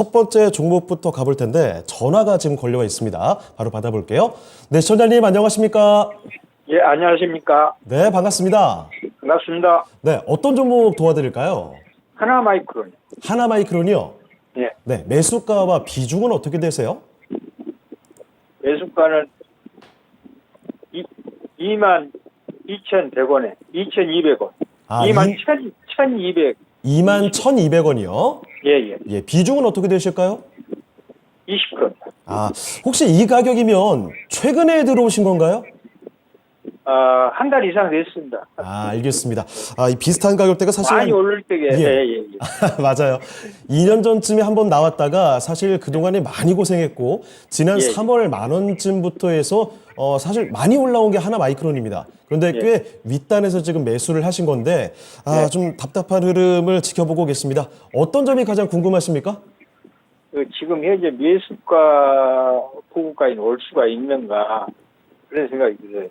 첫 번째 종목부터 가볼 텐데 전화가 지금 걸려와 있습니다. 바로 받아볼게요. 네, 시청자님 안녕하십니까? 예, 안녕하십니까. 네, 반갑습니다. 반갑습니다. 네, 어떤 종목 도와드릴까요? 하나마이크론. 하나마이크론이요. 예, 네, 매수가와 비중은 어떻게 되세요? 매수가는 22,100원에 2,200원. 아, 21,200. 21,200원이요. 예, 예. 예, 비중은 어떻게 되실까요? 20건. 아, 혹시 이 가격이면 최근에 들어오신 건가요? 한 달 이상 됐습니다. 아, 알겠습니다. 아, 이 비슷한 가격대가 사실 많이 오를 때게. 예. 예, 예, 예. 맞아요. 2년 전쯤에 한번 나왔다가 사실 그동안에 많이 고생했고 지난 예. 3월 만 원쯤부터 해서 사실 많이 올라온 게 하나 마이크론입니다. 그런데 예. 꽤 윗단에서 지금 매수를 하신 건데 예. 좀 답답한 흐름을 지켜보고 계십니다. 어떤 점이 가장 궁금하십니까? 지금 현재 매수가 고가까지 올 수가 있는가 그런 생각이 들어요.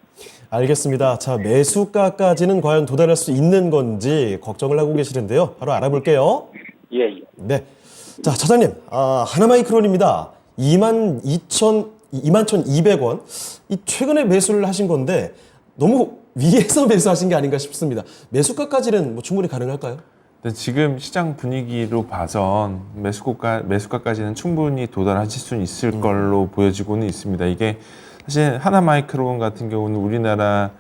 알겠습니다. 자, 매수가까지는 과연 도달할 수 있는 건지 걱정을 하고 계시는데요. 바로 알아볼게요. 예, 예. 네. 자, 차장님, 하나마이크론입니다. 21,200원. 이 최근에 매수를 하신 건데 너무 위에서 매수하신 게 아닌가 싶습니다. 매수가까지는 뭐 충분히 가능할까요? 근데 지금 시장 분위기로 봐선 매수가까지는 충분히 도달하실 수 있을 걸로 보여지고는 있습니다. 이게 사실 하나마이크론 같은 경우는 우리나라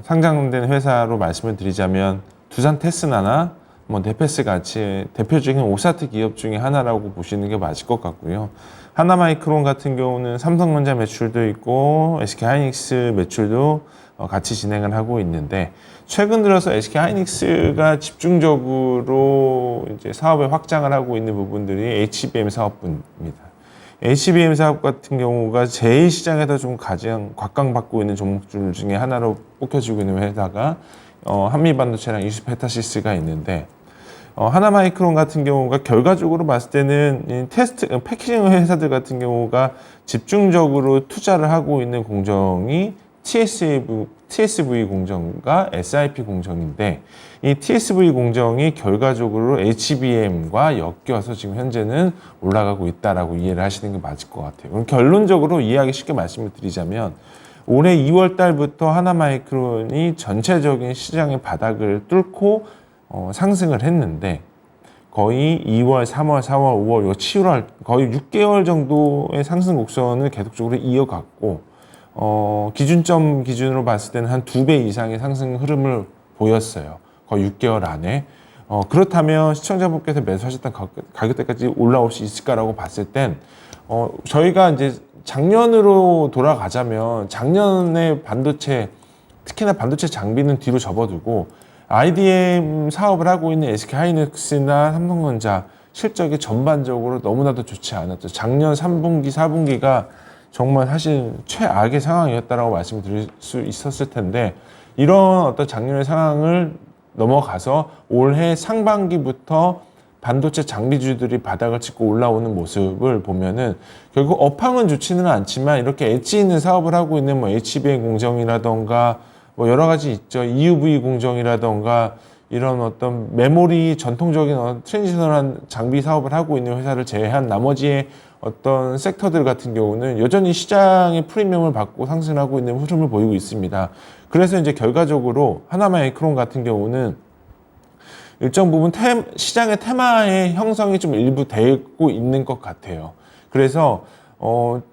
상장된 회사로 말씀을 드리자면 두산 테스나나 뭐 네페스 같이 대표적인 오사트 기업 중에 하나라고 보시는 게 맞을 것 같고요. 하나마이크론 같은 경우는 삼성전자 매출도 있고 SK하이닉스 매출도 같이 진행을 하고 있는데 최근 들어서 SK하이닉스가 집중적으로 이제 사업을 확장을 하고 있는 부분들이 HBM 사업입니다. HBM 사업 같은 경우가 제일 시장에서 좀 가장 곽강받고 있는 종목들 중에 하나로 꼽혀지고 있는 회사가 한미반도체랑 이슈페타시스가 있는데 하나마이크론 같은 경우가 결과적으로 봤을 때는 패키징 회사들 같은 경우가 집중적으로 투자를 하고 있는 공정이 TSV 공정과 SIP 공정인데 이 TSV 공정이 결과적으로 HBM과 엮여서 지금 현재는 올라가고 있다라고 이해를 하시는 게 맞을 것 같아요. 그럼 결론적으로 이해하기 쉽게 말씀을 드리자면 올해 2월 달부터 하나마이크론이 전체적인 시장의 바닥을 뚫고 상승을 했는데 거의 2월, 3월, 4월, 5월, 7월 거의 6개월 정도의 상승 곡선을 계속적으로 이어갔고 기준점 기준으로 봤을 때는 한 2배 이상의 상승 흐름을 보였어요. 거의 6개월 안에. 그렇다면 시청자분께서 매수하셨던 가격대까지 올라올 수 있을까라고 봤을 땐 저희가 이제 작년으로 돌아가자면 작년에 반도체 특히나 반도체 장비는 뒤로 접어두고 IDM 사업을 하고 있는 SK하이닉스나 삼성전자 실적이 전반적으로 너무나도 좋지 않았죠. 작년 3분기, 4분기가 정말 사실 최악의 상황이었다라고 말씀을 드릴 수 있었을 텐데 이런 어떤 작년의 상황을 넘어가서 올해 상반기부터 반도체 장비주들이 바닥을 찍고 올라오는 모습을 보면은 결국 업황은 좋지는 않지만 이렇게 엣지 있는 사업을 하고 있는 뭐 HBM 공정이라던가 뭐 여러 가지 있죠. EUV 공정이라던가 이런 어떤 메모리 전통적인 트랜지셔널한 장비 사업을 하고 있는 회사를 제외한 나머지의 어떤 섹터들 같은 경우는 여전히 시장의 프리미엄을 받고 상승하고 있는 흐름을 보이고 있습니다. 그래서 이제 결과적으로 하나마이크론 같은 경우는 일정 부분 시장의 테마의 형성이 좀 일부 되고 있는 것 같아요. 그래서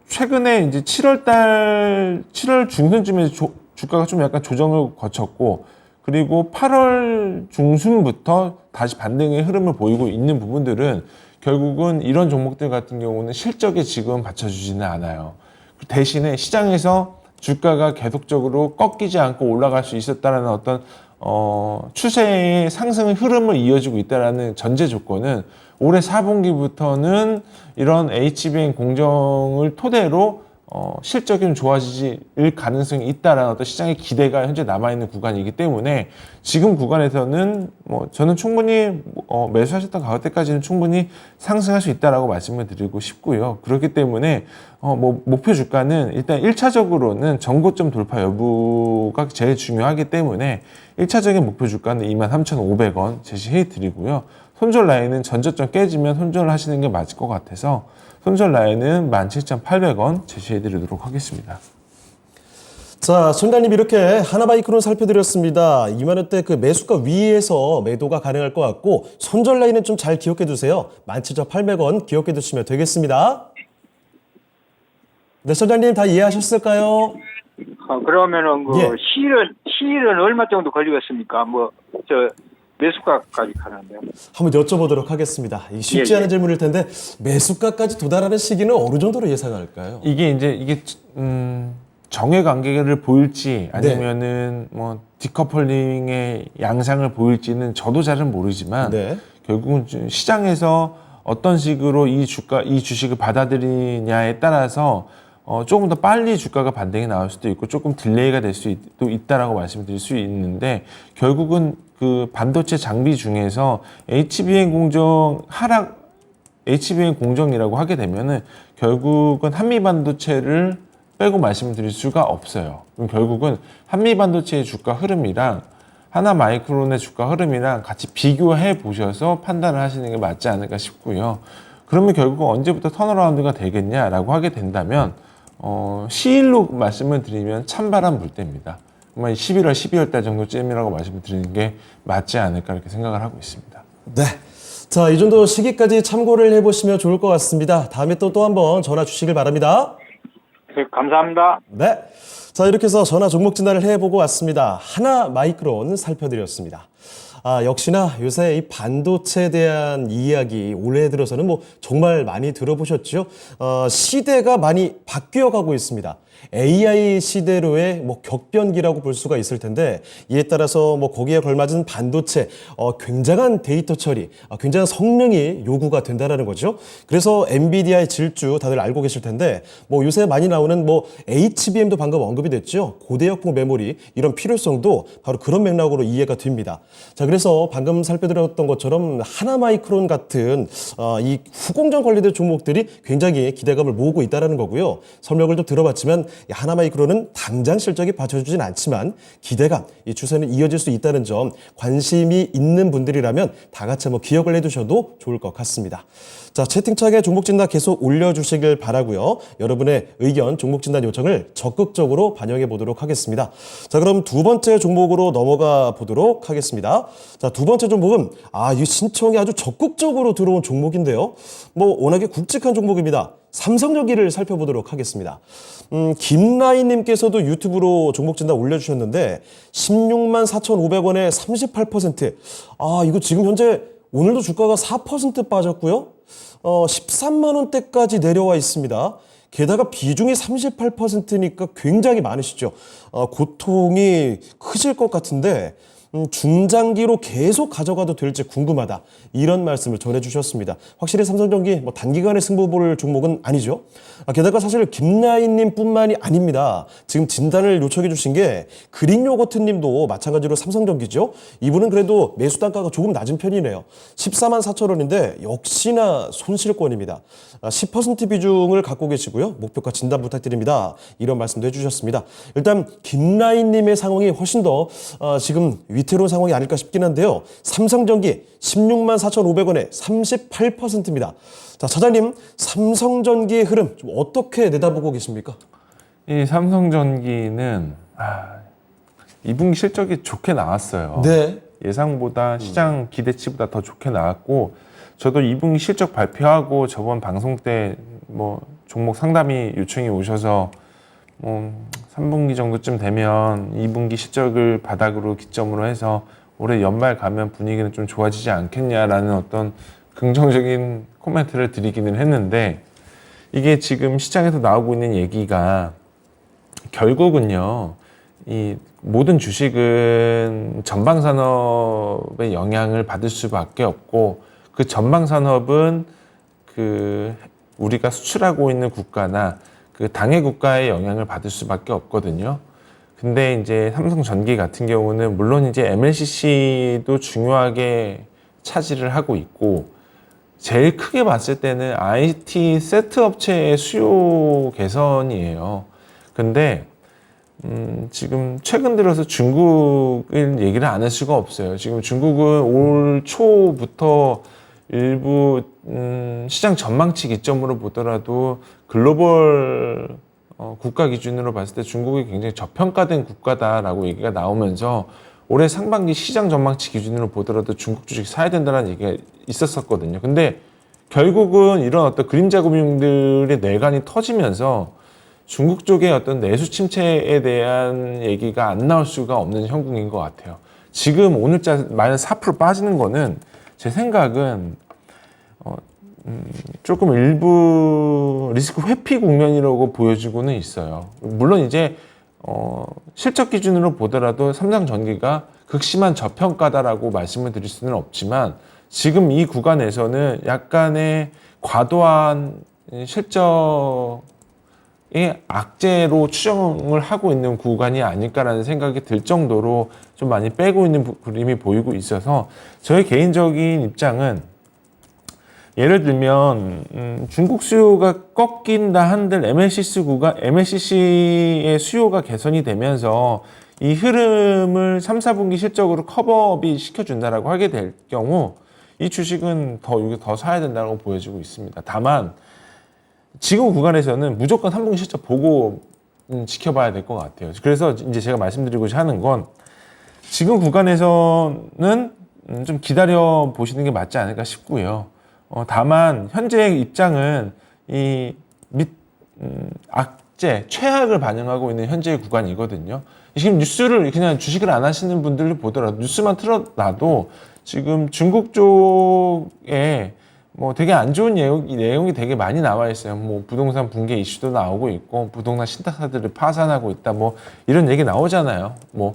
최근에 이제 7월 중순쯤에 주가가 좀 약간 조정을 거쳤고 그리고 8월 중순부터 다시 반등의 흐름을 보이고 있는 부분들은 결국은 이런 종목들 같은 경우는 실적에 지금 받쳐주지는 않아요. 대신에 시장에서 주가가 계속적으로 꺾이지 않고 올라갈 수 있었다는 어떤 추세의 상승의 흐름을 이어지고 있다는 전제 조건은 올해 4분기부터는 이런 HBM 공정을 토대로 실적이 좀 좋아질 가능성이 있다라는 어떤 시장의 기대가 현재 남아있는 구간이기 때문에 지금 구간에서는 저는 충분히 매수하셨던 가격대까지는 충분히 상승할 수 있다라고 말씀을 드리고 싶고요. 그렇기 때문에 목표 주가는 일단 1차적으로는 전고점 돌파 여부가 제일 중요하기 때문에 1차적인 목표 주가는 23,500원 제시해 드리고요. 손절 라인은 전저점 깨지면 손절을 하시는 게 맞을 것 같아서 손절 라인은 17,800원 제시해 드리도록 하겠습니다. 자, 청장님 이렇게 하나바이크론 살펴드렸습니다. 2만 원대 그 매수가 위에서 매도가 가능할 것 같고 손절 라인은 좀 잘 기억해 두세요. 17,800원 기억해 두시면 되겠습니다. 네, 청장님 다 이해하셨을까요? 그러면은 그 예. 시일은 얼마 정도 걸리겠습니까? 매수가까지 가는데요. 한번 여쭤보도록 하겠습니다. 이게 쉽지 예, 않은 질문일 텐데 매수가까지 도달하는 시기는 어느 정도로 예상할까요? 이게 정의 관계를 보일지 아니면은 뭐 디커플링의 양상을 보일지는 저도 잘은 모르지만 네. 결국은 시장에서 어떤 식으로 이 주식을 받아들이냐에 따라서 조금 더 빨리 주가가 반등이 나올 수도 있고 조금 딜레이가 될 수도 있다라고 말씀드릴 수 있는데 결국은 그 반도체 장비 중에서 HBM 공정이라고 하게 되면은 결국은 한미 반도체를 빼고 말씀드릴 수가 없어요. 그럼 결국은 한미 반도체의 주가 흐름이랑 하나 마이크론의 주가 흐름이랑 같이 비교해 보셔서 판단을 하시는 게 맞지 않을까 싶고요. 그러면 결국 언제부터 턴어라운드가 되겠냐라고 하게 된다면 시일로 말씀을 드리면 찬바람 불 때입니다. 11월, 12월 달 정도쯤이라고 말씀을 드리는 게 맞지 않을까 이렇게 생각을 하고 있습니다. 네. 자, 이 정도 시기까지 참고를 해보시면 좋을 것 같습니다. 다음에 또 한번 전화 주시길 바랍니다. 네, 감사합니다. 네. 자, 이렇게 해서 전화 종목 진단을 해보고 왔습니다. 하나 마이크론 살펴드렸습니다. 역시나 요새 이 반도체에 대한 이야기 올해 들어서는 뭐 정말 많이 들어보셨죠? 시대가 많이 바뀌어 가고 있습니다. AI 시대로의 뭐 격변기라고 볼 수가 있을 텐데 이에 따라서 뭐 거기에 걸맞은 반도체 굉장한 데이터 처리, 굉장한 성능이 요구가 된다라는 거죠. 그래서 엔비디아의 질주 다들 알고 계실 텐데 뭐 요새 많이 나오는 뭐 HBM도 방금 언급이 됐죠. 고대역폭 메모리 이런 필요성도 바로 그런 맥락으로 이해가 됩니다. 자, 그래서 방금 살펴드렸던 것처럼 하나마이크론 같은 이 후공정 관련된 종목들이 굉장히 기대감을 모으고 있다는 거고요. 설명을 좀 들어봤지만 하나마이크론은 당장 실적이 받쳐주진 않지만 기대감, 이 추세는 이어질 수 있다는 점 관심이 있는 분들이라면 다 같이 한번 기억을 해두셔도 좋을 것 같습니다. 자, 채팅창에 종목 진단 계속 올려주시길 바라고요. 여러분의 의견, 종목 진단 요청을 적극적으로 반영해 보도록 하겠습니다. 자, 그럼 두 번째 종목으로 넘어가 보도록 하겠습니다. 자, 두 번째 종목은 이 신청이 아주 적극적으로 들어온 종목인데요. 뭐 워낙에 굵직한 종목입니다. 삼성전기를 살펴보도록 하겠습니다. 김라인님께서도 유튜브로 종목 진단 올려주셨는데 164,500원에 38%. 이거 지금 현재 오늘도 주가가 4% 빠졌고요. 13만 원대까지 내려와 있습니다. 게다가 비중이 38%니까 굉장히 많으시죠. 고통이 크실 것 같은데 중장기로 계속 가져가도 될지 궁금하다. 이런 말씀을 전해주셨습니다. 확실히 삼성전기 뭐 단기간에 승부 볼 종목은 아니죠. 게다가 사실 김나인님 뿐만이 아닙니다. 지금 진단을 요청해 주신 게 그린요거트님도 마찬가지로 삼성전기죠. 이분은 그래도 매수 단가가 조금 낮은 편이네요. 14만 4천 원인데 역시나 손실권입니다. 10% 비중을 갖고 계시고요. 목표가 진단 부탁드립니다. 이런 말씀도 해주셨습니다. 일단 김라인님의 상황이 훨씬 더 지금 위태로운 상황이 아닐까 싶긴 한데요. 삼성전기 16만 4,500원에 38%입니다. 자, 차장님, 삼성전기의 흐름 좀 어떻게 내다보고 계십니까? 이 삼성전기는 2분기 실적이 좋게 나왔어요. 네. 예상보다 시장 기대치보다 더 좋게 나왔고 저도 2분기 실적 발표하고 저번 방송 때 뭐 종목 상담이 요청이 오셔서 3분기 정도쯤 되면 2분기 실적을 바닥으로 기점으로 해서 올해 연말 가면 분위기는 좀 좋아지지 않겠냐라는 어떤 긍정적인 코멘트를 드리기는 했는데 이게 지금 시장에서 나오고 있는 얘기가 결국은요, 이 모든 주식은 전방 산업의 영향을 받을 수밖에 없고 그 전방 산업은 그 우리가 수출하고 있는 국가나 그 당해 국가의 영향을 받을 수밖에 없거든요. 근데 이제 삼성전기 같은 경우는 물론 이제 MLCC도 중요하게 차지를 하고 있고 제일 크게 봤을 때는 IT 세트 업체의 수요 개선이에요. 근데 지금 최근 들어서 중국을 얘기를 안 할 수가 없어요. 지금 중국은 올 초부터 일부 시장 전망치 기점으로 보더라도 글로벌 국가 기준으로 봤을 때 중국이 굉장히 저평가된 국가다라고 얘기가 나오면서 올해 상반기 시장 전망치 기준으로 보더라도 중국 주식 사야 된다는 얘기가 있었었거든요. 근데 결국은 이런 어떤 그림자 금융들의 내관이 터지면서 중국 쪽의 어떤 내수 침체에 대한 얘기가 안 나올 수가 없는 형국인 것 같아요. 지금 오늘자 마이너스 4% 빠지는 거는 제 생각은 조금 일부 리스크 회피 국면이라고 보여지고는 있어요. 물론 이제 실적 기준으로 보더라도 삼성전기가 극심한 저평가다라고 말씀을 드릴 수는 없지만 지금 이 구간에서는 약간의 과도한 실적의 악재로 추정을 하고 있는 구간이 아닐까라는 생각이 들 정도로 좀 많이 빼고 있는 그림이 보이고 있어서 저의 개인적인 입장은 예를 들면 중국 수요가 꺾인다 한들 MLCC의 수요가 개선이 되면서 이 흐름을 3, 4분기 실적으로 커버업이 시켜준다라고 하게 될 경우 이 주식은 더 사야 된다고 보여지고 있습니다. 다만 지금 구간에서는 무조건 3분기 실적 보고 지켜봐야 될 것 같아요. 그래서 이제 제가 말씀드리고자 하는 건 지금 구간에서는 좀 기다려 보시는 게 맞지 않을까 싶고요. 다만 현재의 입장은 이 악재, 최악을 반영하고 있는 현재의 구간이거든요. 지금 뉴스를 그냥 주식을 안 하시는 분들을 보더라도 뉴스만 틀어놔도 지금 중국 쪽에 뭐 되게 안 좋은 내용이 되게 많이 나와 있어요. 뭐 부동산 붕괴 이슈도 나오고 있고 부동산 신탁사들을 파산하고 있다. 뭐 이런 얘기 나오잖아요. 뭐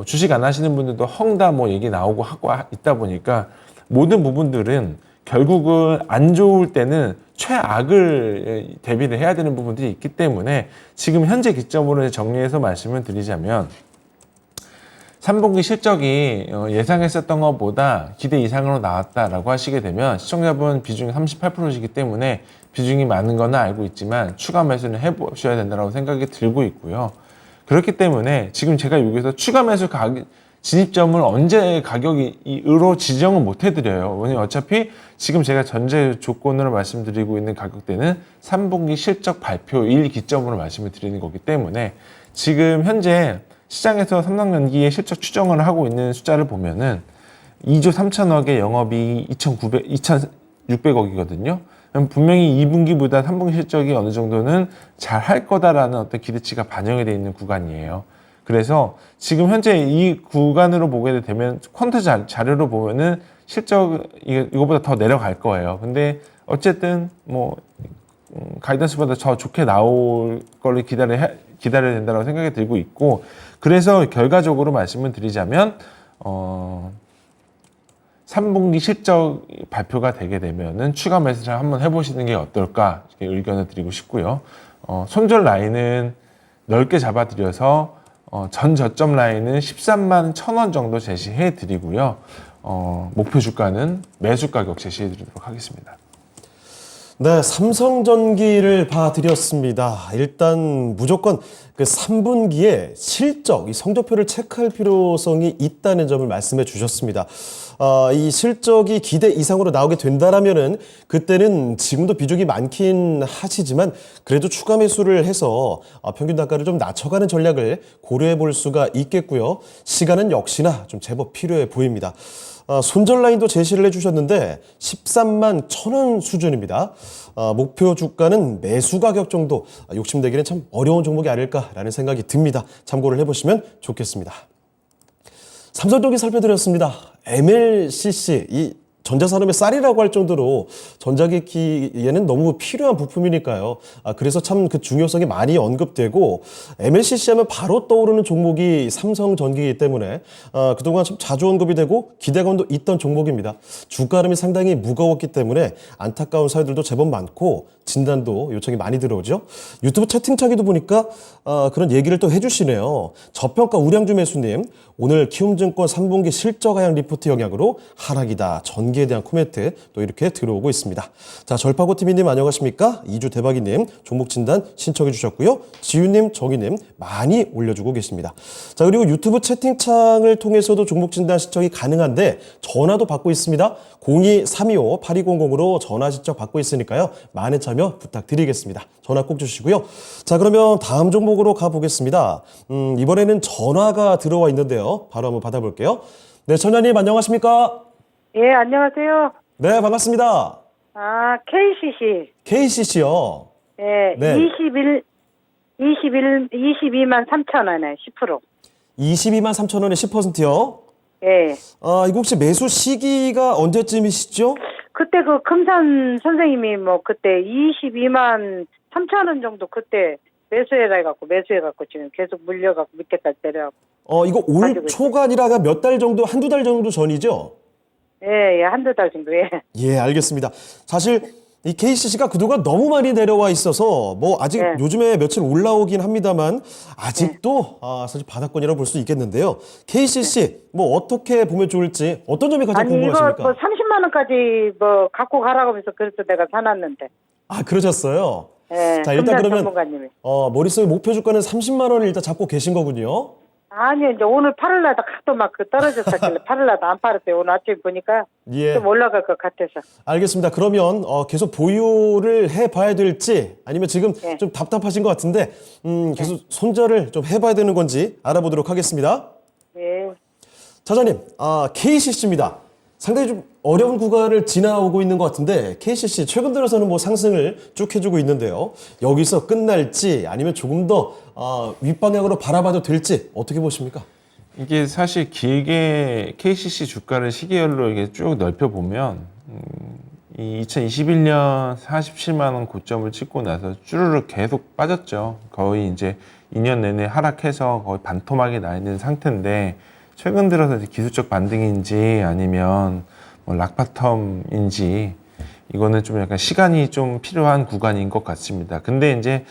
주식 안 하시는 분들도 헝다 뭐 얘기 나오고 하고 있다 보니까 모든 부분들은 결국은 안 좋을 때는 최악을 대비를 해야 되는 부분들이 있기 때문에 지금 현재 기점으로 정리해서 말씀을 드리자면 3분기 실적이 예상했었던 것보다 기대 이상으로 나왔다라고 하시게 되면 시청자분 비중이 38%이기 때문에 비중이 많은 건 알고 있지만 추가 매수는 해보셔야 된다고 생각이 들고 있고요. 그렇기 때문에 지금 제가 여기서 추가 매수 진입점을 언제 가격으로 지정을 못 해드려요. 왜냐면 어차피 지금 제가 전제 조건으로 말씀드리고 있는 가격대는 3분기 실적 발표일 기점으로 말씀을 드리는 거기 때문에 지금 현재 시장에서 삼성전기의 실적 추정을 하고 있는 숫자를 보면은 2조 3천억의 영업이 2,600억이거든요. 분명히 2분기보다 3분기 실적이 어느 정도는 잘 할 거다라는 어떤 기대치가 반영이 되어 있는 구간이에요. 그래서 지금 현재 이 구간으로 보게 되면 퀀트 자료로 보면은 실적 이거보다 더 내려갈 거예요. 근데 어쨌든 뭐 가이던스보다 더 좋게 나올 걸 기다려야 된다고 생각이 들고 있고 그래서 결과적으로 말씀을 드리자면 3분기 실적 발표가 되게 되면은 추가 매수를 한번 해보시는 게 어떨까 이렇게 의견을 드리고 싶고요. 손절 라인은 넓게 잡아드려서 전 저점 라인은 13만 1,000원 정도 제시해 드리고요. 목표 주가는 매수 가격 제시해 드리도록 하겠습니다. 네, 삼성전기를 봐드렸습니다. 일단 무조건 그 3분기에 실적, 이 성적표를 체크할 필요성이 있다는 점을 말씀해 주셨습니다. 이 실적이 기대 이상으로 나오게 된다라면은 그때는 지금도 비중이 많긴 하시지만 그래도 추가 매수를 해서 평균 단가를 좀 낮춰가는 전략을 고려해 볼 수가 있겠고요. 시간은 역시나 좀 제법 필요해 보입니다. 손절 라인도 제시를 해주셨는데 13만 1,000원 수준입니다. 목표 주가는 매수 가격 정도 욕심내기는 참 어려운 종목이 아닐까라는 생각이 듭니다. 참고를 해보시면 좋겠습니다. 삼성전기 살펴드렸습니다. MLCC, 이 전자산업의 쌀이라고 할 정도로 전자기기에는 너무 필요한 부품이니까요. 그래서 참 그 중요성이 많이 언급되고 MLCC 하면 바로 떠오르는 종목이 삼성전기이기 때문에 그동안 참 자주 언급이 되고 기대감도 있던 종목입니다. 주가 흐름이 상당히 무거웠기 때문에 안타까운 사유들도 제법 많고 진단도 요청이 많이 들어오죠. 유튜브 채팅창에도 보니까 그런 얘기를 또 해주시네요. 저평가 우량주 매수님, 오늘 키움증권 3분기 실적 하향 리포트 영향으로 하락이다. 전기 분기에 대한 코멘트 또 이렇게 들어오고 있습니다. 자, 절파고TV님 안녕하십니까? 2주 대박이님 종목 진단 신청해 주셨고요. 지윤님, 정희님 많이 올려주고 계십니다. 자, 그리고 유튜브 채팅창을 통해서도 종목 진단 신청이 가능한데 전화도 받고 있습니다. 02-325-8200으로 전화 신청 받고 있으니까요. 많은 참여 부탁드리겠습니다. 전화 꼭 주시고요. 자, 그러면 다음 종목으로 가보겠습니다. 이번에는 전화가 들어와 있는데요. 바로 한번 받아볼게요. 네, 천연님 안녕하십니까? 예, 안녕하세요. 네, 반갑습니다. 아, KCC. KCC요. 예, 네. 22만 3천 원에 10%. 22만 3천 원에 10%요. 예. 이거 혹시 매수 시기가 언제쯤이시죠? 그때 그 금산 선생님이 뭐 그때 22만 3천 원 정도 그때 매수해갖고 지금 계속 물려갖고 밑에까지 내려갖고. 이거 올 가지고 초가 아니라 몇 달 정도, 한두 달 정도 전이죠? 예, 한두 달 정도, 예. 예, 알겠습니다. 사실 이 KCC가 구도가 너무 많이 내려와 있어서 뭐 아직 네. 요즘에 며칠 올라오긴 합니다만 아직도 사실 바닥권이라고 볼 수 있겠는데요. KCC 뭐 어떻게 보면 좋을지 어떤 점이 가장 아니, 궁금하십니까? 이거 뭐 30만 원까지 뭐 갖고 가라고 하면서 그래서 내가 사놨는데. 그러셨어요? 예, 자, 일단 금산 그러면 전문가님이. 머릿속에 목표 주가는 30만 원을 일단 잡고 계신 거군요. 아니요, 이제 오늘 팔을라다 각도 막 떨어졌었길래 팔을라다 안 팔았어요. 오늘 아침에 보니까 예. 좀 올라갈 것 같아서. 알겠습니다. 그러면 계속 보유를 해봐야 될지 아니면 지금 네. 좀 답답하신 것 같은데 계속 손절을 좀 해봐야 되는 건지 알아보도록 하겠습니다. 예. 차장님, KCC입니다. 상당히 좀 어려운 구간을 지나오고 있는 것 같은데 KCC 최근 들어서는 뭐 상승을 쭉 해주고 있는데요. 여기서 끝날지 아니면 조금 더 윗방향으로 바라봐도 될지 어떻게 보십니까? 이게 사실 길게 KCC 주가를 시계열로 이렇게 쭉 넓혀보면 이 2021년 47만 원 고점을 찍고 나서 쭈르륵 계속 빠졌죠. 거의 이제 2년 내내 하락해서 거의 반토막이 나 있는 상태인데 최근 들어서 이제 기술적 반등인지 아니면 뭐 락바텀인지 이거는 좀 약간 시간이 좀 필요한 구간인 것 같습니다. 근데 이제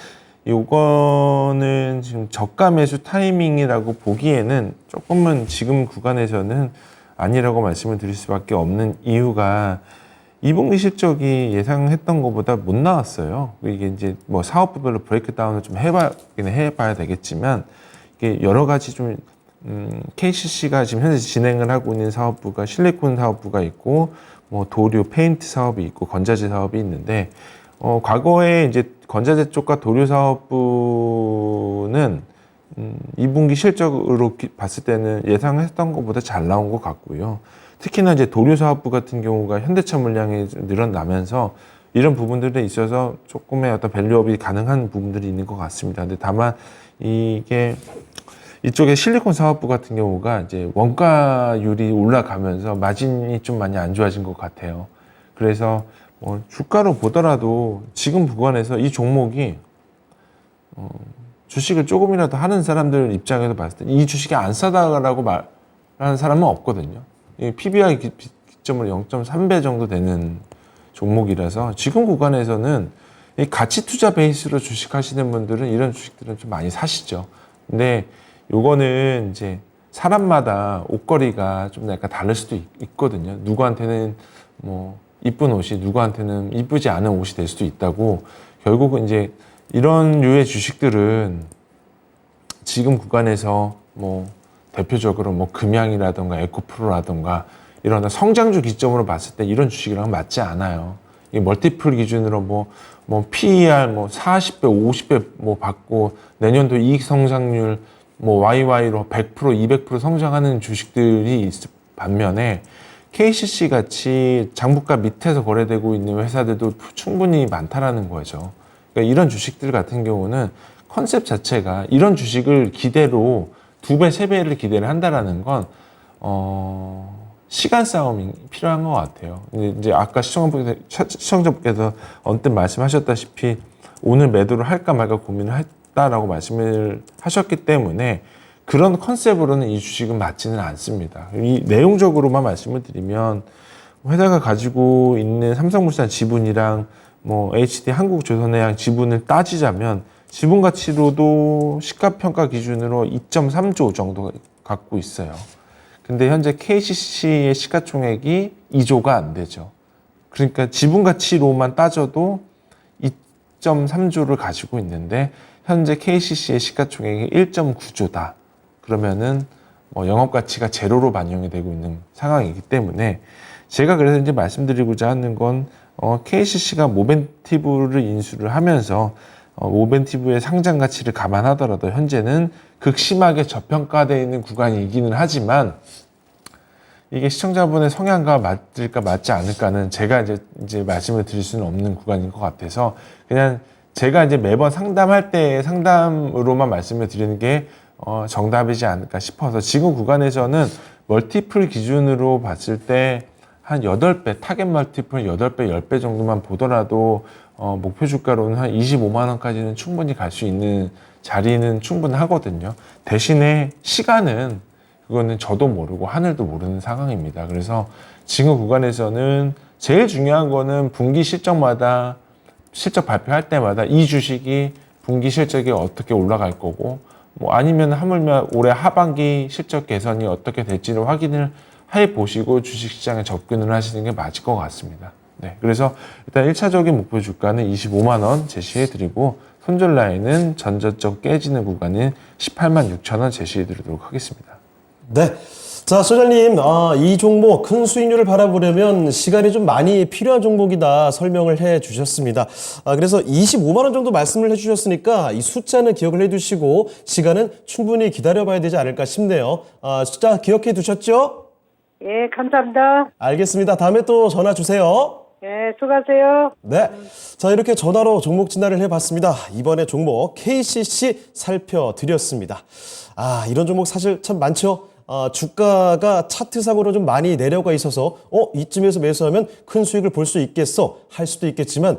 요거는 지금 저가 매수 타이밍이라고 보기에는 조금은 지금 구간에서는 아니라고 말씀을 드릴 수밖에 없는 이유가 2분기 실적이 예상했던 것보다 못 나왔어요. 이게 이제 뭐 사업부별로 브레이크 다운을 좀 해봐야 되겠지만 이게 여러 가지 좀 KCC가 지금 현재 진행을 하고 있는 사업부가 실리콘 사업부가 있고 뭐 도료 페인트 사업이 있고 건자재 사업이 있는데 과거에 이제 건자재 쪽과 도료 사업부는 2분기 실적으로 봤을 때는 예상했던 것보다 잘 나온 것 같고요. 특히나 이제 도료 사업부 같은 경우가 현대차 물량이 늘어나면서 이런 부분들에 있어서 조금의 어떤 밸류업이 가능한 부분들이 있는 것 같습니다. 근데 다만 이게 이쪽에 실리콘 사업부 같은 경우가 이제 원가율이 올라가면서 마진이 좀 많이 안 좋아진 것 같아요. 그래서 주가로 보더라도 지금 구간에서 이 종목이 주식을 조금이라도 하는 사람들 입장에서 봤을 때 이 주식이 안 싸다라고 말하는 사람은 없거든요. 이 PBR 기점으로 0.3배 정도 되는 종목이라서 지금 구간에서는 이 가치 투자 베이스로 주식하시는 분들은 이런 주식들은 좀 많이 사시죠. 근데 요거는 이제 사람마다 옷걸이가 좀 약간 다를 수도 있거든요. 누구한테는 뭐 이쁜 옷이 누구한테는 이쁘지 않은 옷이 될 수도 있다고. 결국은 이제 이런 류의 주식들은 지금 구간에서 뭐 대표적으로 뭐 금양이라든가 에코프로라든가 이런 성장주 기점으로 봤을 때 이런 주식이랑 맞지 않아요. 이 멀티플 기준으로 뭐 PER 뭐 40배, 50배 뭐 받고 내년도 이익 성장률 뭐 YY로 100%, 200% 성장하는 주식들이 있을 반면에 KCC 같이 장부가 밑에서 거래되고 있는 회사들도 충분히 많다라는 거죠. 그러니까 이런 주식들 같은 경우는 컨셉 자체가 이런 주식을 기대로 2배, 3배를 기대를 한다라는 건 시간 싸움이 필요한 것 같아요. 이제 아까 시청자분께서 언뜻 말씀하셨다시피 오늘 매도를 할까 말까 고민을 했다라고 말씀을 하셨기 때문에 그런 컨셉으로는 이 주식은 맞지는 않습니다. 이 내용적으로만 말씀을 드리면 회사가 가지고 있는 삼성물산 지분이랑 뭐 HD 한국조선해양 지분을 따지자면 지분 가치로도 시가평가 기준으로 2.3조 정도 갖고 있어요. 근데 현재 KCC의 시가총액이 2조가 안 되죠. 그러니까 지분 가치로만 따져도 2.3조를 가지고 있는데 현재 KCC의 시가총액이 1.9조다. 그러면은 뭐 영업 가치가 제로로 반영이 되고 있는 상황이기 때문에 제가 그래서 이제 말씀드리고자 하는 건 KCC가 모벤티브를 인수를 하면서 모벤티브의 상장 가치를 감안하더라도 현재는 극심하게 저평가되어 있는 구간이기는 하지만 이게 시청자분의 성향과 맞을까 맞지 않을까는 제가 이제 말씀을 드릴 수는 없는 구간인 것 같아서 그냥 제가 이제 매번 상담할 때 상담으로만 말씀을 드리는 게 정답이지 않을까 싶어서 지금 구간에서는 멀티플 기준으로 봤을 때 한 8배, 타겟 멀티플 8배, 10배 정도만 보더라도 목표 주가로는 한 25만 원까지는 충분히 갈 수 있는 자리는 충분하거든요. 대신에 시간은 그거는 저도 모르고 하늘도 모르는 상황입니다. 그래서 지금 구간에서는 제일 중요한 거는 분기 실적마다 실적 발표할 때마다 이 주식이 분기 실적이 어떻게 올라갈 거고 뭐 아니면 하물며 올해 하반기 실적 개선이 어떻게 될지를 확인을 해 보시고 주식시장에 접근을 하시는 게 맞을 것 같습니다. 네, 그래서 일단 1차적인 목표 주가는 25만 원 제시해 드리고 손절 라인은 전저점 깨지는 구간인 18만 6천 원 제시해 드리도록 하겠습니다. 네. 자, 소장님, 이 종목 큰 수익률을 바라보려면 시간이 좀 많이 필요한 종목이다 설명을 해 주셨습니다. 그래서 25만 원 정도 말씀을 해 주셨으니까 이 숫자는 기억을 해 두시고 시간은 충분히 기다려 봐야 되지 않을까 싶네요. 숫자 기억해 두셨죠? 예, 감사합니다. 알겠습니다. 다음에 또 전화 주세요. 예, 수고하세요. 네. 자, 이렇게 전화로 종목 진단을 해봤습니다. 이번에 종목 KCC 살펴드렸습니다. 이런 종목 사실 참 많죠? 주가가 차트상으로 좀 많이 내려가 있어서 이쯤에서 매수하면 큰 수익을 볼 수 있겠어 할 수도 있겠지만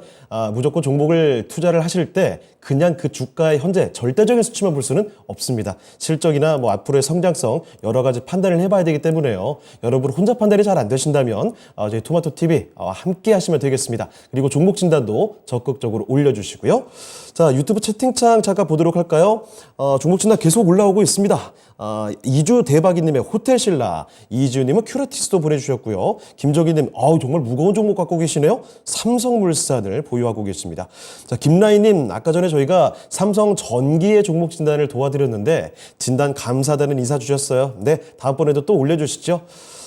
무조건 종목을 투자를 하실 때 그냥 그 주가의 현재 절대적인 수치만 볼 수는 없습니다. 실적이나 뭐 앞으로의 성장성 여러 가지 판단을 해봐야 되기 때문에요. 여러분 혼자 판단이 잘 안 되신다면 저희 토마토 TV 함께 하시면 되겠습니다. 그리고 종목 진단도 적극적으로 올려주시고요. 자, 유튜브 채팅창 잠깐 보도록 할까요? 종목 진단 계속 올라오고 있습니다. 이주 대박이님의 호텔신라, 이지우님은 큐라티스도 보내주셨고요. 김정희님, 정말 무거운 종목 갖고 계시네요. 삼성물산을 보유하고 계십니다. 자, 김라희님, 아까 전에 저희가 삼성 전기의 종목 진단을 도와드렸는데 진단 감사하다는 인사 주셨어요. 네, 다음번에도 또 올려주시죠.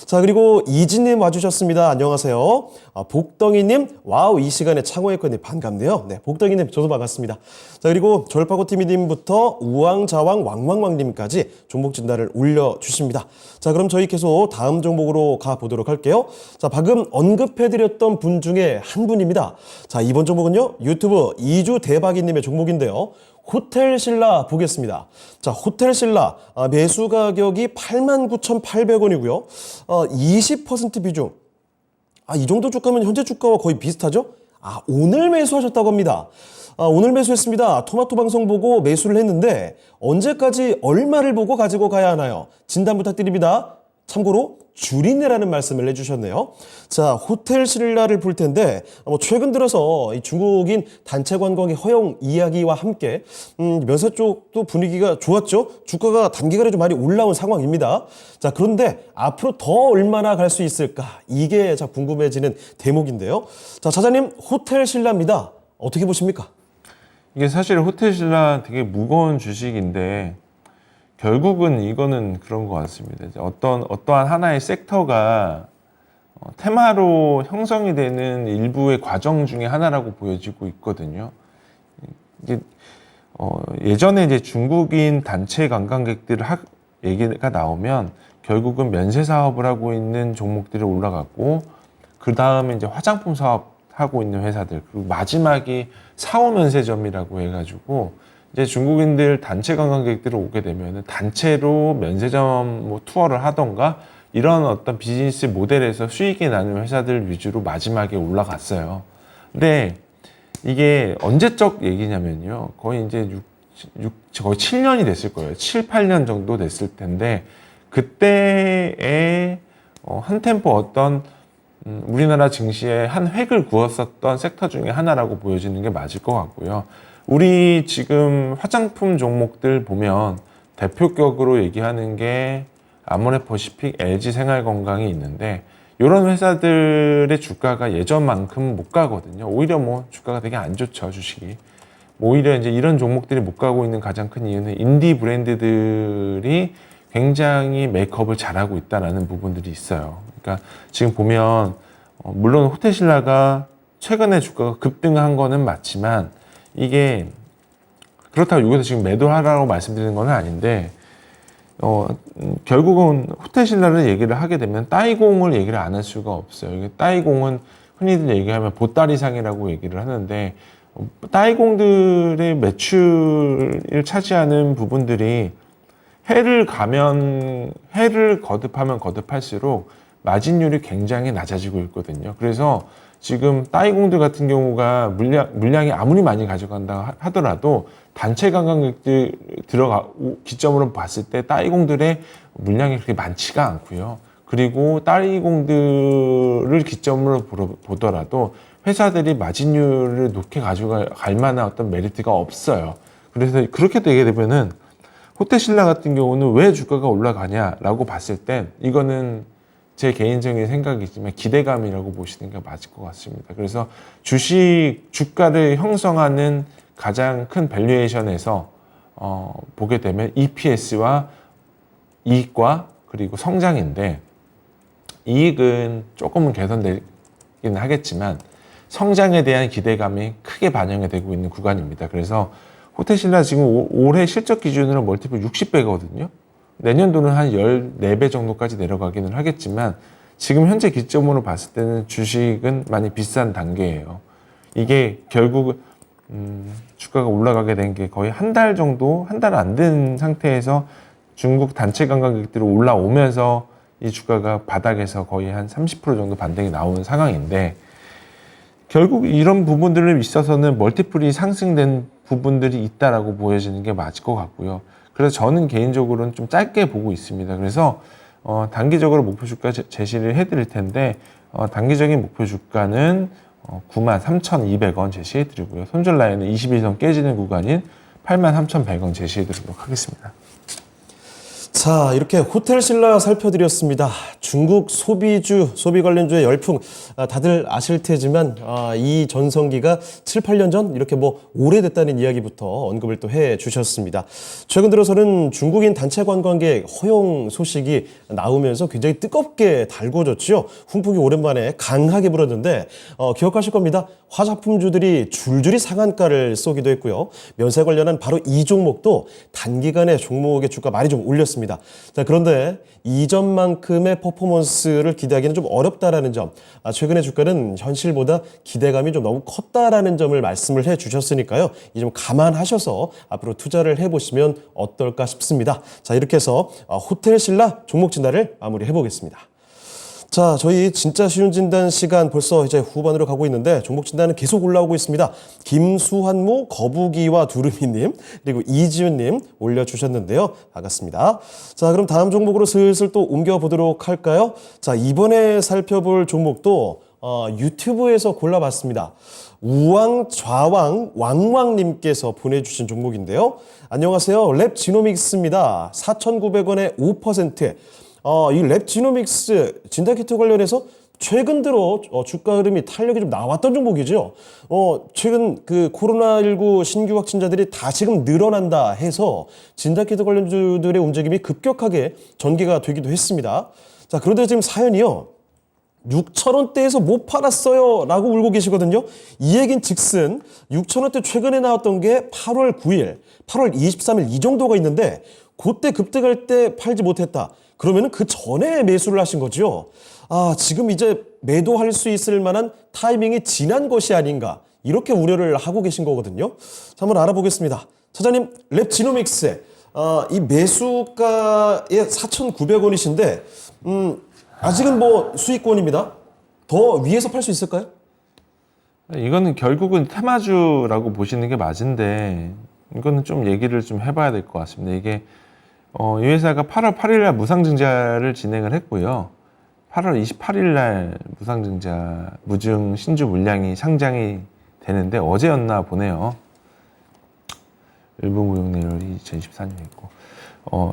자, 그리고 이진님 와주셨습니다. 안녕하세요. 복덩이님, 와우, 이 시간에 창호했거든요. 반갑네요. 네, 복덩이님, 저도 반갑습니다. 자, 그리고 절파고TV님부터 우왕좌왕 왕왕왕님까지 종목 진단을 올려주십니다. 자, 그럼 저희 계속 다음 종목으로 가보도록 할게요. 자, 방금 언급해드렸던 분 중에 한 분입니다. 자, 이번 종목은요, 유튜브 이주 대박이님의 종목인데요. 호텔신라 보겠습니다. 자, 호텔신라 매수 가격이 89,800원이고요. 20% 비중. 이 정도 주가면 현재 주가와 거의 비슷하죠? 오늘 매수하셨다고 합니다. 오늘 매수했습니다. 토마토 방송 보고 매수를 했는데 언제까지 얼마를 보고 가지고 가야 하나요? 진단 부탁드립니다. 참고로 줄이네라는 말씀을 해주셨네요. 자, 호텔신라를 볼 텐데 최근 들어서 이 중국인 단체 관광의 허용 이야기와 함께 면세 쪽도 분위기가 좋았죠. 주가가 단기간에 좀 많이 올라온 상황입니다. 자, 그런데 앞으로 더 얼마나 갈 수 있을까? 이게 궁금해지는 대목인데요. 자, 차장님, 호텔신라입니다. 어떻게 보십니까? 이게 사실 호텔신라 되게 무거운 주식인데 결국은 이거는 그런 것 같습니다. 어떠한 하나의 섹터가 테마로 형성이 되는 일부의 과정 중에 하나라고 보여지고 있거든요. 이게 예전에 이제 중국인 단체 관광객들 얘기가 나오면 결국은 면세 사업을 하고 있는 종목들이 올라갔고 그 다음에 이제 화장품 사업 하고 있는 회사들 그리고 마지막이 사후 면세점이라고 해가지고 이제 중국인들 단체 관광객들이 오게 되면 단체로 면세점 뭐 투어를 하던가 이런 어떤 비즈니스 모델에서 수익이 나는 회사들 위주로 마지막에 올라갔어요. 근데 이게 언제적 얘기냐면요. 거의 이제 거의 7년이 됐을 거예요. 7, 8년 정도 됐을 텐데 그때에 한 템포 어떤 우리나라 증시에 한 획을 그었었던 섹터 중에 하나라고 보여지는 게 맞을 것 같고요. 우리 지금 화장품 종목들 보면 대표격으로 얘기하는 게 아모레퍼시픽, LG생활건강이 있는데 이런 회사들의 주가가 예전만큼 못 가거든요. 오히려 뭐 주가가 되게 안 좋죠, 주식이. 오히려 이제 이런 종목들이 못 가고 있는 가장 큰 이유는 인디 브랜드들이 굉장히 메이크업을 잘하고 있다는 부분들이 있어요. 그러니까 지금 보면 물론 호텔신라가 최근에 주가가 급등한 거는 맞지만 이게 그렇다고 여기서 지금 매도하라고 말씀드리는 건 아닌데 결국은 호텔신라를 얘기를 하게 되면 따이공을 얘기를 안 할 수가 없어요. 이게 따이공은 흔히들 얘기하면 보따리상이라고 얘기를 하는데 따이공들의 매출을 차지하는 부분들이 해를 거듭하면 거듭할수록 마진율이 굉장히 낮아지고 있거든요. 그래서 지금 따이공들 같은 경우가 물량이 아무리 많이 가져간다 하더라도 단체 관광객들 기점으로 봤을 때 따이공들의 물량이 그렇게 많지가 않고요. 그리고 따이공들을 기점으로 보더라도 회사들이 마진율을 높게 가져갈 만한 어떤 메리트가 없어요. 그래서 그렇게 되게 되면은 호텔신라 같은 경우는 왜 주가가 올라가냐라고 봤을 때 이거는 제 개인적인 생각이지만 기대감이라고 보시는 게 맞을 것 같습니다. 그래서 주가를 형성하는 가장 큰 밸류에이션에서 보게 되면 EPS와 이익과 그리고 성장인데 이익은 조금은 개선되기는 하겠지만 성장에 대한 기대감이 크게 반영이 되고 있는 구간입니다. 그래서 호텔신라 지금 올해 실적 기준으로 멀티플 60배거든요. 내년도는 한 14배 정도까지 내려가기는 하겠지만 지금 현재 기점으로 봤을 때는 주식은 많이 비싼 단계예요. 이게 결국 주가가 올라가게 된 게 거의 한 달 정도, 한 달 안 된 상태에서 중국 단체 관광객들이 올라오면서 이 주가가 바닥에서 거의 한 30% 정도 반등이 나오는 상황인데 결국 이런 부분들에 있어서는 멀티플이 상승된 부분들이 있다라고 보여지는 게 맞을 것 같고요. 그래서 저는 개인적으로는 좀 짧게 보고 있습니다. 그래서 단기적으로 목표 주가 제시를 해드릴 텐데 단기적인 목표 주가는 93,200원 제시해드리고요. 손절 라인은 21선 깨지는 구간인 83,100원 제시해드리도록 하겠습니다. 자, 이렇게 호텔신라 살펴드렸습니다. 중국 소비 관련주의 열풍, 다들 아실 테지만, 이 전성기가 7, 8년 전 이렇게 뭐 오래됐다는 이야기부터 언급을 또 해 주셨습니다. 최근 들어서는 중국인 단체 관광객 허용 소식이 나오면서 굉장히 뜨겁게 달궈졌죠. 훈풍이 오랜만에 강하게 불었는데, 기억하실 겁니다. 화장품주들이 줄줄이 상한가를 쏘기도 했고요. 면세 관련한 바로 이 종목도 단기간에 종목의 주가 많이 좀 올렸습니다. 자, 그런데 이전만큼의 퍼포먼스를 기대하기는 좀 어렵다라는 점, 최근의 주가는 현실보다 기대감이 좀 너무 컸다라는 점을 말씀을 해 주셨으니까요. 이 점 감안하셔서 앞으로 투자를 해보시면 어떨까 싶습니다. 자, 이렇게 해서 호텔신라 종목 진단을 마무리해 보겠습니다. 자, 저희 진짜 쉬운 진단 시간 벌써 이제 후반으로 가고 있는데 종목 진단은 계속 올라오고 있습니다. 김수환무, 거북이와 두루미님, 그리고 이지윤님 올려주셨는데요. 반갑습니다. 자, 그럼 다음 종목으로 슬슬 또 옮겨보도록 할까요? 자, 이번에 살펴볼 종목도 유튜브에서 골라봤습니다. 우왕좌왕 왕왕님께서 보내주신 종목인데요. 안녕하세요. 랩지노믹스입니다. 4,900원에 5%. 이 랩지노믹스 진단키트 관련해서 최근 들어 주가 흐름이 탄력이 좀 나왔던 종목이죠. 최근 그 코로나19 신규 확진자들이 다시금 늘어난다 해서 진단키트 관련주들의 움직임이 급격하게 전개가 되기도 했습니다. 자, 그런데 지금 사연이요. 6,000원대에서 못 팔았어요 라고 울고 계시거든요. 이 얘긴 즉슨 6,000원대 최근에 나왔던 게 8월 9일, 8월 23일 이 정도가 있는데 그때 급등할 때 팔지 못했다. 그러면은 그 전에 매수를 하신 거죠. 지금 이제 매도할 수 있을 만한 타이밍이 지난 것이 아닌가. 이렇게 우려를 하고 계신 거거든요. 자, 한번 알아보겠습니다. 차장님, 랩지노믹스의 이 매수가에 4,900원이신데 아직은 뭐 수익권입니다. 더 위에서 팔 수 있을까요? 이거는 결국은 테마주라고 보시는 게 맞은데 이거는 좀 얘기를 좀 해봐야 될 것 같습니다. 이게 이 회사가 8월 8일 날 무상증자를 진행을 했고요. 8월 28일 날 무상증자 무증 신주 물량이 상장이 되는데 어제였나 보네요. 일부 무역 내역이 2024년에 있고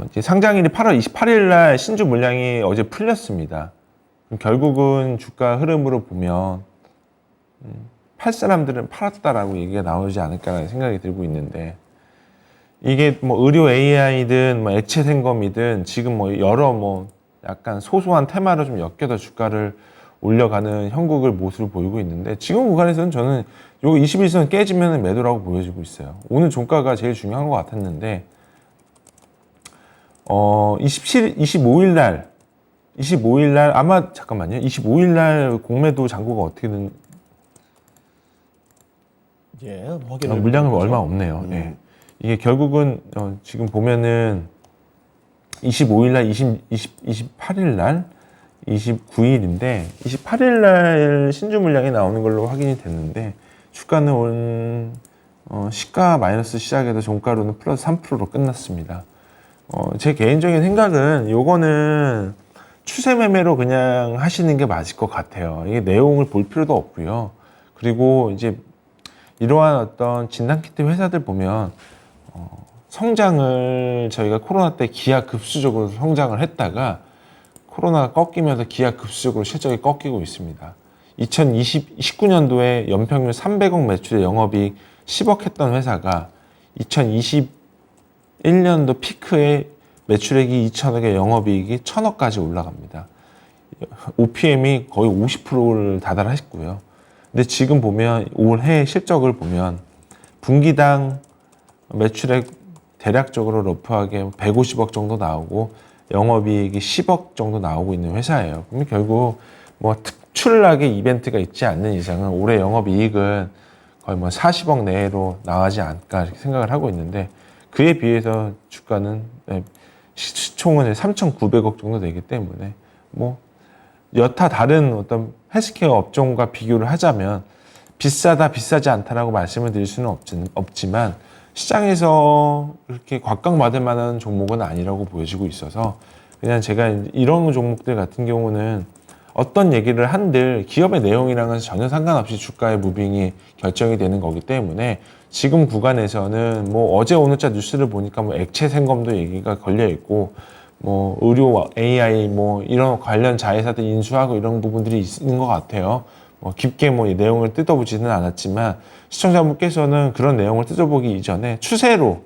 이제 상장일이 8월 28일 날 신주 물량이 어제 풀렸습니다. 그럼 결국은 주가 흐름으로 보면 팔 사람들은 팔았다라고 얘기가 나오지 않을까라는 생각이 들고 있는데, 이게 뭐 의료 AI든 뭐 액체 생검이든 지금 뭐 여러 뭐 약간 소소한 테마로 좀 엮여서 주가를 올려가는 형국을 모습을 보이고 있는데, 지금 구간에서는 저는 요 21선 깨지면 매도라고 보여지고 있어요. 오늘 종가가 제일 중요한 것 같았는데 25일 날 아마 잠깐만요. 25일 날 공매도 잔고가 어떻게 된 예, 확인을 물량은 해보죠. 얼마 없네요. 예. 이게 결국은 지금 보면은 25일 날, 28일 날, 29일인데 28일 날 신주 물량이 나오는 걸로 확인이 됐는데, 주가는 오늘 시가 마이너스 시작해서 종가로는 플러스 3%로 끝났습니다. 제 개인적인 생각은 요거는 추세 매매로 그냥 하시는 게 맞을 것 같아요. 이게 내용을 볼 필요도 없고요. 그리고 이제 이러한 어떤 진단키트 회사들 보면 성장을 저희가 코로나 때 기하급수적으로 성장을 했다가 코로나가 꺾이면서 기하급수적으로 실적이 꺾이고 있습니다. 2019년도에 연평균 300억 매출의 영업이익 10억 했던 회사가 2021년도 피크에 매출액이 2천억에 영업이익이 1,000억까지 올라갑니다. OPM이 거의 50%를 다달했고요. 근데 지금 보면 올해 실적을 보면 분기당 매출액 대략적으로 러프하게 150억 정도 나오고 영업이익이 10억 정도 나오고 있는 회사예요. 그럼 결국 뭐 특출나게 이벤트가 있지 않는 이상은 올해 영업이익은 거의 뭐 40억 내로 나가지 않을까 이렇게 생각을 하고 있는데, 그에 비해서 주가는 시총은 3,900억 정도 되기 때문에 뭐 여타 다른 어떤 헬스케어 업종과 비교를 하자면 비싸다 비싸지 않다라고 말씀을 드릴 수는 없지만 시장에서 그렇게 곽강받을 만한 종목은 아니라고 보여지고 있어서, 그냥 제가 이런 종목들 같은 경우는 어떤 얘기를 한들 기업의 내용이랑은 전혀 상관없이 주가의 무빙이 결정이 되는 거기 때문에, 지금 구간에서는 뭐 어제 오늘자 뉴스를 보니까 뭐 액체 생검도 얘기가 걸려 있고 뭐 의료 AI 뭐 이런 관련 자회사들 인수하고 이런 부분들이 있는 것 같아요. 뭐 깊게 뭐 이 내용을 뜯어보지는 않았지만 시청자분께서는 그런 내용을 뜯어보기 이전에 추세로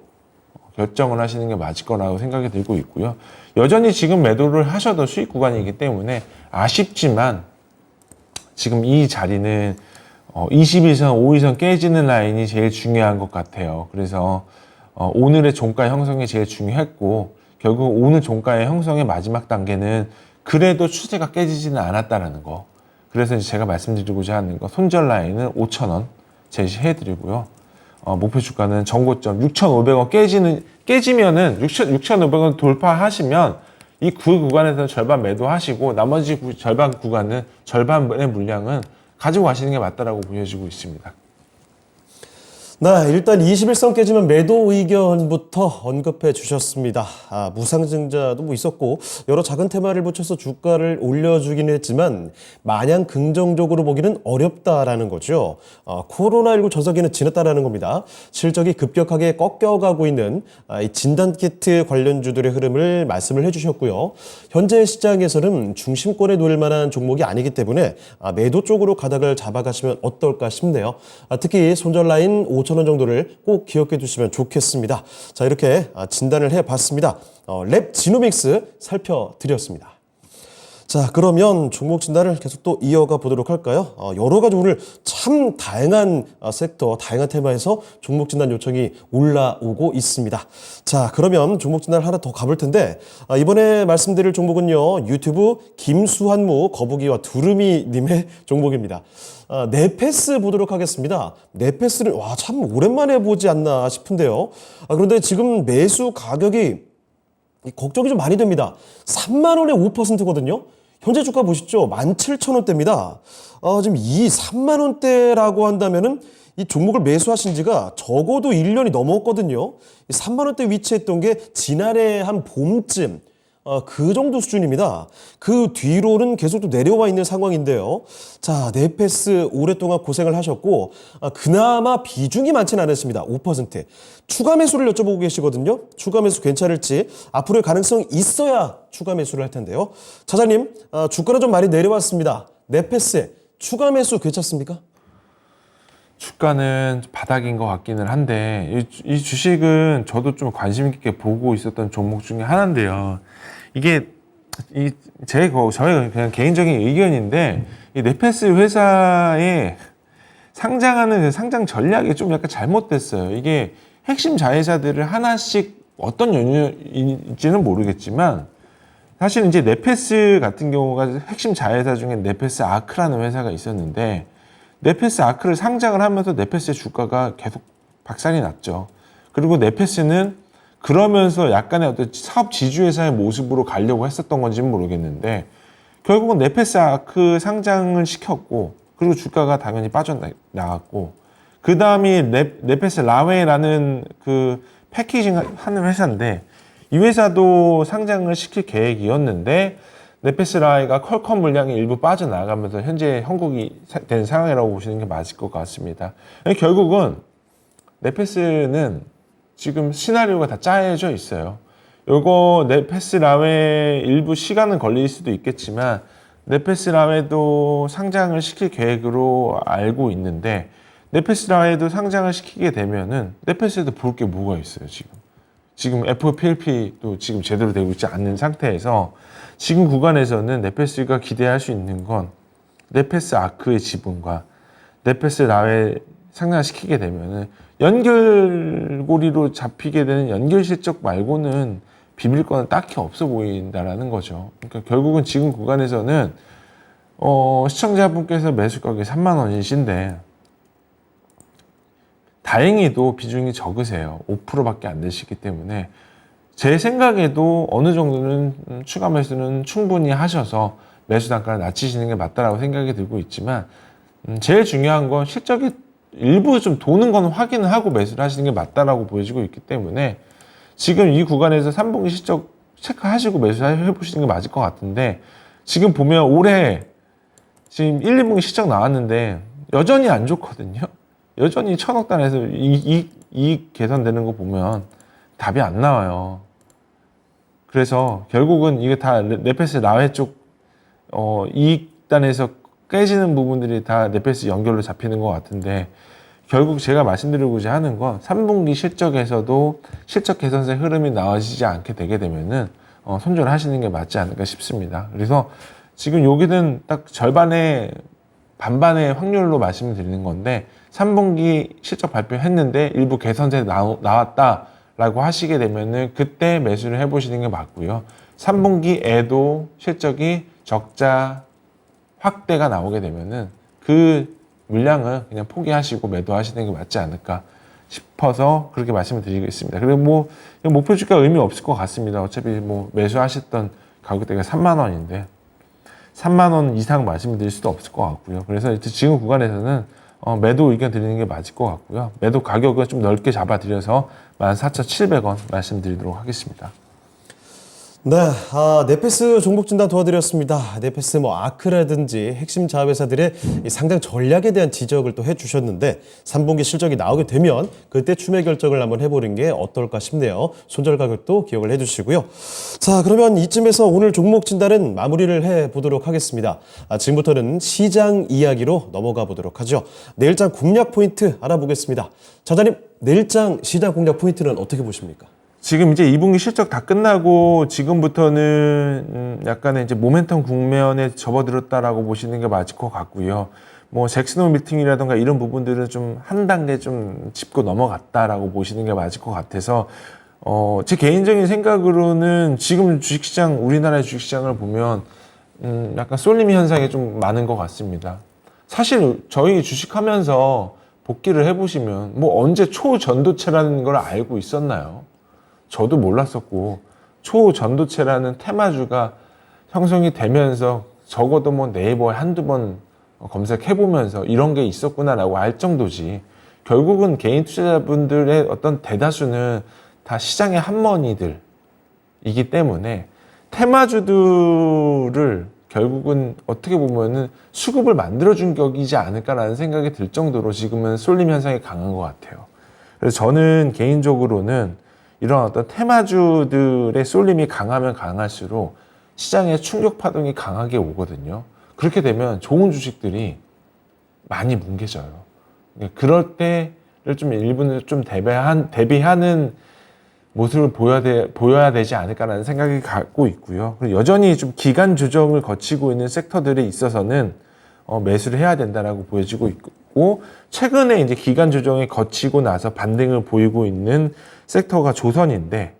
결정을 하시는 게 맞을 거라고 생각이 들고 있고요. 여전히 지금 매도를 하셔도 수익 구간이기 때문에 아쉽지만 지금 이 자리는 21선, 5일선 깨지는 라인이 제일 중요한 것 같아요. 그래서 오늘의 종가 형성이 제일 중요했고, 결국 오늘 종가의 형성의 마지막 단계는 그래도 추세가 깨지지는 않았다라는 거. 그래서 이제 제가 말씀드리고자 하는 거, 손절 라인은 5,000원 제시해드리고요. 목표 주가는 전고점 6,500원 깨지면은 6,500원 돌파하시면 이 구간에서 절반 매도하시고 나머지 절반 구간은 절반의 물량은 가지고 가시는 게 맞다라고 보여지고 있습니다. 네, 일단 21선 깨지면 매도 의견부터 언급해 주셨습니다. 무상증자도 뭐 있었고 여러 작은 테마를 붙여서 주가를 올려주긴 했지만 마냥 긍정적으로 보기는 어렵다라는 거죠. 코로나19 전성기는 지났다라는 겁니다. 실적이 급격하게 꺾여가고 있는 이 진단키트 관련주들의 흐름을 말씀을 해주셨고요. 현재 시장에서는 중심권에 놓일 만한 종목이 아니기 때문에 매도 쪽으로 가닥을 잡아가시면 어떨까 싶네요. 특히 손절 라인 5,000원 정도를 꼭 기억해 두시면 좋겠습니다. 자, 이렇게 진단을 해봤습니다. 랩 지노믹스 살펴드렸습니다. 자, 그러면 종목 진단을 계속 또 이어가 보도록 할까요? 여러 가지 오늘 참 다양한 섹터, 다양한 테마에서 종목 진단 요청이 올라오고 있습니다. 자, 그러면 종목 진단을 하나 더 가볼 텐데, 이번에 말씀드릴 종목은요, 유튜브 김수환무 거북이와 두루미님의 종목입니다. 네페스 보도록 하겠습니다. 네페스를 참 오랜만에 보지 않나 싶은데요. 그런데 지금 매수 가격이 걱정이 좀 많이 됩니다. 3만 원에 5%거든요. 현재 주가 보시죠. 17,000원대입니다. 지금 이 3만 원대라고 한다면은 이 종목을 매수하신 지가 적어도 1년이 넘었거든요. 이 3만 원대 위치했던 게 지난해 한 봄쯤 그 정도 수준입니다. 그 뒤로는 계속 또 내려와 있는 상황인데요. 자, 네페스 오랫동안 고생을 하셨고 그나마 비중이 많지는 않았습니다. 5%. 추가 매수를 여쭤보고 계시거든요. 추가 매수 괜찮을지 앞으로의 가능성이 있어야 추가 매수를 할 텐데요. 차장님, 주가는 좀 많이 내려왔습니다. 네페스에 추가 매수 괜찮습니까? 주가는 바닥인 것 같기는 한데 이 주식은 저도 좀 관심 깊게 보고 있었던 종목 중에 하나인데요. 이게 저의 그냥 개인적인 의견인데 이 네페스 회사의 상장하는 그 상장 전략이 좀 약간 잘못됐어요. 이게 핵심 자회사들을 하나씩 어떤 연유인지는 모르겠지만 사실 이제 네페스 같은 경우가 핵심 자회사 중에 네페스 아크라는 회사가 있었는데 네페스 아크를 상장을 하면서 네페스의 주가가 계속 박살이 났죠. 그리고 네페스는 그러면서 약간의 어떤 사업 지주회사의 모습으로 가려고 했었던 건지는 모르겠는데 결국은 네페스 아크 상장을 시켰고 그리고 주가가 당연히 빠져나갔고 그 다음이 네페스 라웨라는 그 패키징 하는 회사인데 이 회사도 상장을 시킬 계획이었는데 네페스 라웨가 퀄컴 물량이 일부 빠져나가면서 현재 형국이 된 상황이라고 보시는 게 맞을 것 같습니다. 결국은 네페스는 지금 시나리오가 다 짜여져 있어요. 요거 네페스 라웨 일부 시간은 걸릴 수도 있겠지만 네페스 라웨도 상장을 시킬 계획으로 알고 있는데 네페스 라웨도 상장을 시키게 되면은 네페스에도 볼 게 뭐가 있어요, 지금 FOPLP도 지금 제대로 되고 있지 않는 상태에서 지금 구간에서는 네페스가 기대할 수 있는 건 네페스 아크의 지분과 네페스 라웨 상장시키게 되면은 연결고리로 잡히게 되는 연결 실적 말고는 비빌 거는 딱히 없어 보인다라는 거죠. 그러니까 결국은 지금 구간에서는 시청자분께서 매수 가격이 3만 원이신데 다행히도 비중이 적으세요. 5%밖에 안 되시기 때문에 제 생각에도 어느 정도는 추가 매수는 충분히 하셔서 매수 단가를 낮추시는 게 맞다라고 생각이 들고 있지만 제일 중요한 건 실적이 일부 좀 도는 건 확인을 하고 매수를 하시는 게 맞다라고 보여지고 있기 때문에 지금 이 구간에서 3분기 실적 체크하시고 매수해 보시는 게 맞을 것 같은데 지금 보면 올해 지금 1, 2분기 실적 나왔는데 여전히 안 좋거든요. 여전히 1,000억 단에서 이익 개선되는 거 보면 답이 안 나와요. 그래서 결국은 이게 다 네페스 라웨 쪽 이익단에서 깨지는 부분들이 다 네페스 연결로 잡히는 것 같은데 결국 제가 말씀드리고자 하는 건 3분기 실적에서도 실적 개선세 흐름이 나와지지 않게 되게 되면은 손절을 하시는 게 맞지 않을까 싶습니다. 그래서 지금 여기는 딱 절반의 반반의 확률로 말씀을 드리는 건데 3분기 실적 발표했는데 일부 개선세 나왔다라고 하시게 되면은 그때 매수를 해보시는 게 맞고요. 3분기에도 실적이 적자 확대가 나오게 되면은 그 물량은 그냥 포기하시고 매도하시는 게 맞지 않을까 싶어서 그렇게 말씀을 드리겠습니다. 그리고 뭐 목표 주가 의미 없을 것 같습니다. 어차피 뭐 매수하셨던 가격대가 3만 원인데 3만 원 이상 말씀을 드릴 수도 없을 것 같고요. 그래서 지금 구간에서는 매도 의견 드리는 게 맞을 것 같고요. 매도 가격을 좀 넓게 잡아드려서 14,700원 말씀드리도록 하겠습니다. 네, 네페스 종목 진단 도와드렸습니다. 네페스 아크라든지 핵심 자회사들의 이 상장 전략에 대한 지적을 또 해주셨는데 3분기 실적이 나오게 되면 그때 추매 결정을 한번 해보는 게 어떨까 싶네요. 손절 가격도 기억을 해주시고요. 자, 그러면 이쯤에서 오늘 종목 진단은 마무리를 해보도록 하겠습니다. 지금부터는 시장 이야기로 넘어가 보도록 하죠. 내일장 공략 포인트 알아보겠습니다. 차장님, 내일장 시장 공략 포인트는 어떻게 보십니까? 지금 이제 2분기 실적 다 끝나고 지금부터는 약간의 이제 모멘텀 국면에 접어들었다라고 보시는 게 맞을 것 같고요. 뭐 잭슨홀 미팅이라던가 이런 부분들은 좀 한 단계 좀 짚고 넘어갔다라고 보시는 게 맞을 것 같아서 제 개인적인 생각으로는 지금 주식시장 우리나라의 주식시장을 보면 약간 쏠림 현상이 좀 많은 것 같습니다. 사실 저희 주식하면서 복귀를 해보시면 뭐 언제 초전도체라는 걸 알고 있었나요? 저도 몰랐었고 초전도체라는 테마주가 형성이 되면서 적어도 뭐 네이버에 한두 번 검색해보면서 이런 게 있었구나라고 알 정도지 결국은 개인 투자자분들의 어떤 대다수는 다 시장의 한머니들이기 때문에 테마주들을 결국은 어떻게 보면은 수급을 만들어준 격이지 않을까라는 생각이 들 정도로 지금은 쏠림 현상이 강한 것 같아요. 그래서 저는 개인적으로는 이런 어떤 테마주들의 쏠림이 강하면 강할수록 시장에 충격 파동이 강하게 오거든요. 그렇게 되면 좋은 주식들이 많이 뭉개져요. 그럴 때를 좀 일부는 좀 대비하는 모습을 보여야 되지 않을까라는 생각이 갖고 있고요. 그리고 여전히 좀 기간 조정을 거치고 있는 섹터들에 있어서는 매수를 해야 된다라고 보여지고 있고, 최근에 이제 기간 조정이 거치고 나서 반등을 보이고 있는 섹터가 조선인데,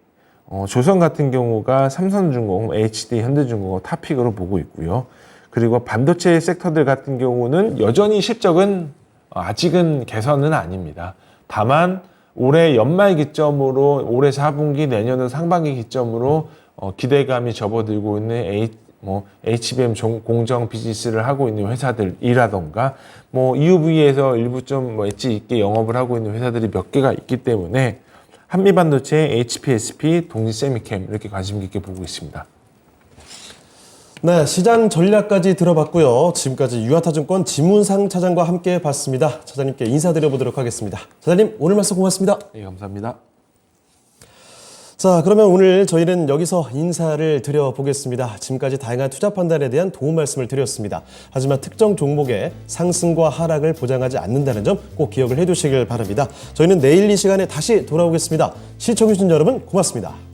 조선 같은 경우가 삼성중공, HD, 현대중공을 탑픽으로 보고 있고요. 그리고 반도체 섹터들 같은 경우는 여전히 실적은 아직은 개선은 아닙니다. 다만 올해 연말 기점으로 올해 4분기 내년도 상반기 기점으로 기대감이 접어들고 있는 HBM 공정 비즈니스를 하고 있는 회사들이라던가 EUV에서 일부 좀 엣지 있게 영업을 하고 있는 회사들이 몇 개가 있기 때문에 한미반도체, HPSP, 동지세미캠 이렇게 관심 깊게 보고 있습니다. 네, 시장 전략까지 들어봤고요. 지금까지 유아타증권 지문상 차장과 함께 봤습니다. 차장님께 인사드려보도록 하겠습니다. 차장님, 오늘 말씀 고맙습니다. 네, 감사합니다. 자, 그러면 오늘 저희는 여기서 인사를 드려보겠습니다. 지금까지 다양한 투자 판단에 대한 도움 말씀을 드렸습니다. 하지만 특정 종목의 상승과 하락을 보장하지 않는다는 점 꼭 기억을 해두시길 바랍니다. 저희는 내일 이 시간에 다시 돌아오겠습니다. 시청해주신 여러분 고맙습니다.